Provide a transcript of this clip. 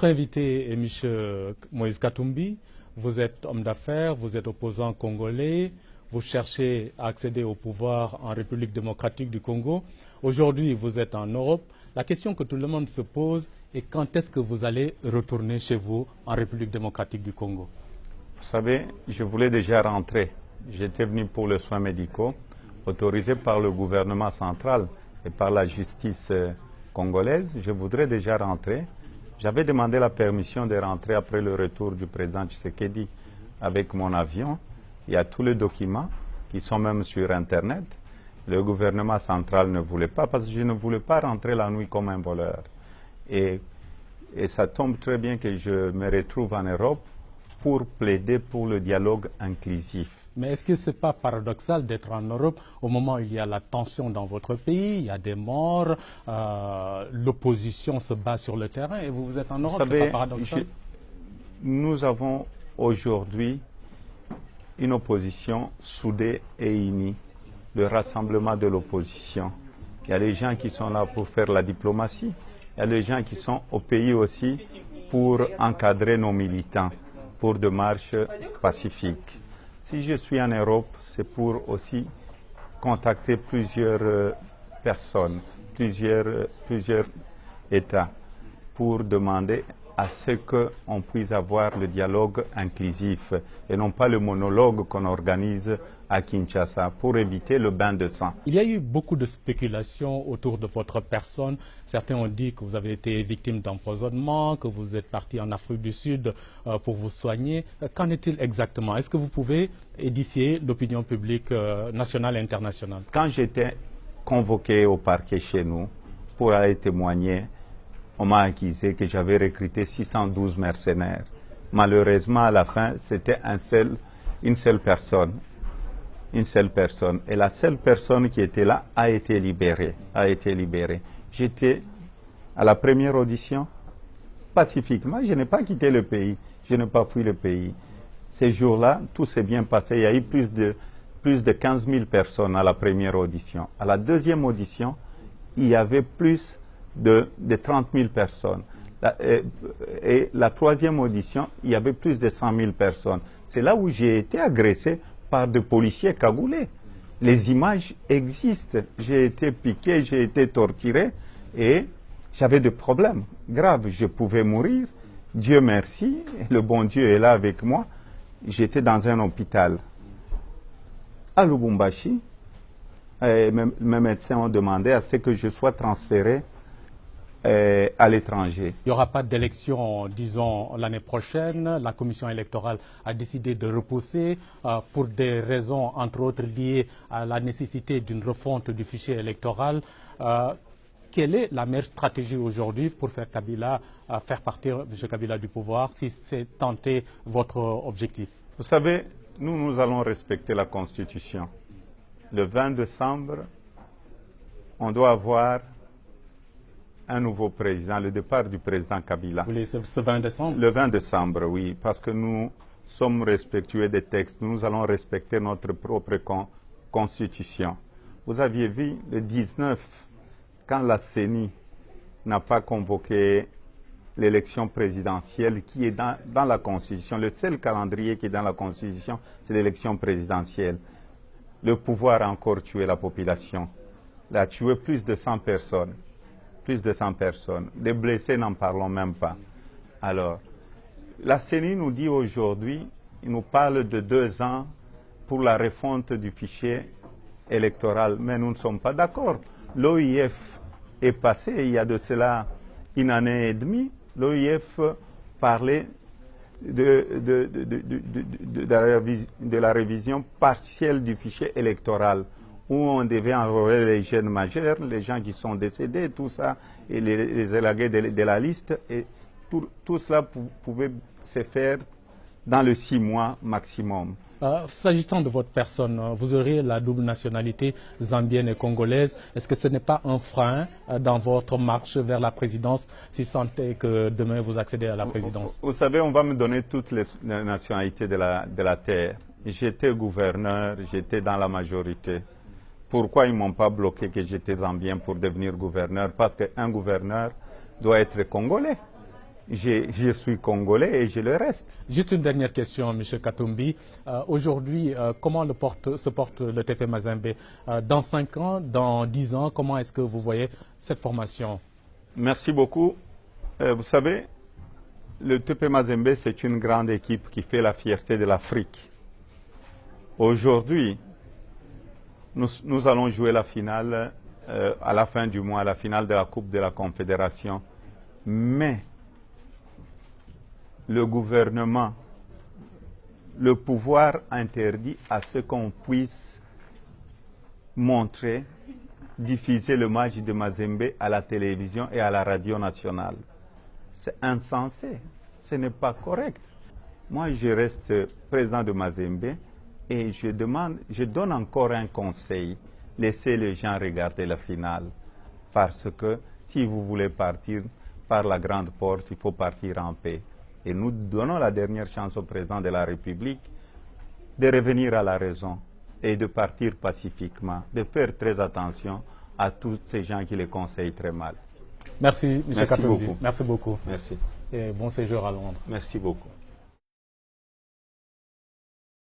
Notre invité est M. Moïse Katumbi. Vous êtes homme d'affaires, vous êtes opposant congolais, vous cherchez à accéder au pouvoir en République démocratique du Congo. Aujourd'hui, vous êtes en Europe. La question que tout le monde se pose est quand est-ce que vous allez retourner chez vous en République démocratique du Congo? Vous savez, je voulais déjà rentrer. J'étais venu pour les soins médicaux, autorisé par le gouvernement central et par la justice congolaise. Je voudrais déjà rentrer. J'avais demandé la permission de rentrer après le retour du président Tshisekedi avec mon avion. Il y a tous les documents qui sont même sur Internet. Le gouvernement central ne voulait pas parce que je ne voulais pas rentrer la nuit comme un voleur. Et ça tombe très bien que je me retrouve en Europe pour plaider pour le dialogue inclusif. Mais est-ce que ce n'est pas paradoxal d'être en Europe au moment où il y a la tension dans votre pays, il y a des morts, l'opposition se bat sur le terrain et vous êtes en Europe, c'est pas paradoxal? Nous avons aujourd'hui une opposition soudée et unie, le rassemblement de l'opposition. Il y a les gens qui sont là pour faire la diplomatie, il y a les gens qui sont au pays aussi pour encadrer nos militants, pour des marches pacifiques. Si je suis en Europe, c'est pour aussi contacter plusieurs personnes, plusieurs États, pour demander à ce qu'on puisse avoir le dialogue inclusif et non pas le monologue qu'on organise à Kinshasa pour éviter le bain de sang. Il y a eu beaucoup de spéculations autour de votre personne. Certains ont dit que vous avez été victime d'empoisonnement, que vous êtes parti en Afrique du Sud pour vous soigner. Qu'en est-il exactement? Est-ce que vous pouvez édifier l'opinion publique nationale et internationale? Quand j'étais convoqué au parquet chez nous pour aller témoigner, on m'a accusé que j'avais recruté 612 mercenaires. Malheureusement, à la fin, c'était une seule personne. Une seule personne. Et la seule personne qui était là a été libérée. J'étais à la première audition pacifiquement. Je n'ai pas quitté le pays. Je n'ai pas fui le pays. Ces jours-là, tout s'est bien passé. Il y a eu plus de 15 000 personnes à la première audition. À la deuxième audition, il y avait plus de 30 000 personnes. Et la troisième audition, il y avait plus de 100 000 personnes. C'est là où j'ai été agressé par des policiers cagoulés. Les images existent. J'ai été piqué, j'ai été torturé et j'avais des problèmes graves. Je pouvais mourir. Dieu merci, le bon Dieu est là avec moi. J'étais dans un hôpital à Lubumbashi. Mes médecins ont demandé à ce que je sois transféré à l'étranger. Il n'y aura pas d'élection, disons, l'année prochaine. La commission électorale a décidé de repousser pour des raisons, entre autres, liées à la nécessité d'une refonte du fichier électoral. Quelle est la meilleure stratégie aujourd'hui pour faire partir M. Kabila du pouvoir, si c'est tenter votre objectif? Vous savez, nous allons respecter la Constitution. Le 20 décembre, on doit avoir un nouveau président, le départ du président Kabila. Vous voulez ce 20 décembre? Le 20 décembre, oui, parce que nous sommes respectueux des textes. Nous allons respecter notre propre constitution. Vous aviez vu le 19, quand la CENI n'a pas convoqué l'élection présidentielle qui est dans la Constitution. Le seul calendrier qui est dans la Constitution, c'est l'élection présidentielle. Le pouvoir a encore tué la population. Il a tué plus de 100 personnes. Plus de 100 personnes. Les blessés, n'en parlons même pas. Alors, la CENI nous dit aujourd'hui, il nous parle de 2 ans pour la refonte du fichier électoral, mais nous ne sommes pas d'accord. L'OIF est passé, il y a de cela une année et demie, l'OIF parlait de la révision partielle du fichier électoral, où on devait enrôler les jeunes majeurs, les gens qui sont décédés, tout ça, et les élaguer de la liste. Et tout cela pouvait se faire dans les 6 mois maximum. S'agissant de votre personne, vous aurez la double nationalité zambienne et congolaise. Est-ce que ce n'est pas un frein dans votre marche vers la présidence, si sentez que demain vous accédez à la présidence? Vous savez, on va me donner toutes les nationalités de la terre. J'étais gouverneur, j'étais dans la majorité. Pourquoi ils ne m'ont pas bloqué que j'étais zambien pour devenir gouverneur? Parce qu'un gouverneur doit être congolais. je suis Congolais et je le reste. Juste une dernière question, M. Katumbi. Aujourd'hui, comment se porte le TP Mazembe? Dans 5 ans, dans 10 ans, comment est-ce que vous voyez cette formation? Merci beaucoup. Vous savez, le TP Mazembe, c'est une grande équipe qui fait la fierté de l'Afrique. Aujourd'hui, nous allons jouer la finale à la fin du mois, la finale de la Coupe de la Confédération. Mais le gouvernement, le pouvoir interdit à ce qu'on puisse montrer, diffuser le match de Mazembe à la télévision et à la radio nationale. C'est insensé, ce n'est pas correct. Moi, je reste président de Mazembe et je donne encore un conseil. Laissez les gens regarder la finale. Parce que si vous voulez partir par la grande porte, il faut partir en paix. Et nous donnons la dernière chance au président de la République de revenir à la raison et de partir pacifiquement, de faire très attention à tous ces gens qui les conseillent très mal. Merci, M. Katumbi. Beaucoup. Merci beaucoup. Merci. Et bon séjour à Londres. Merci beaucoup.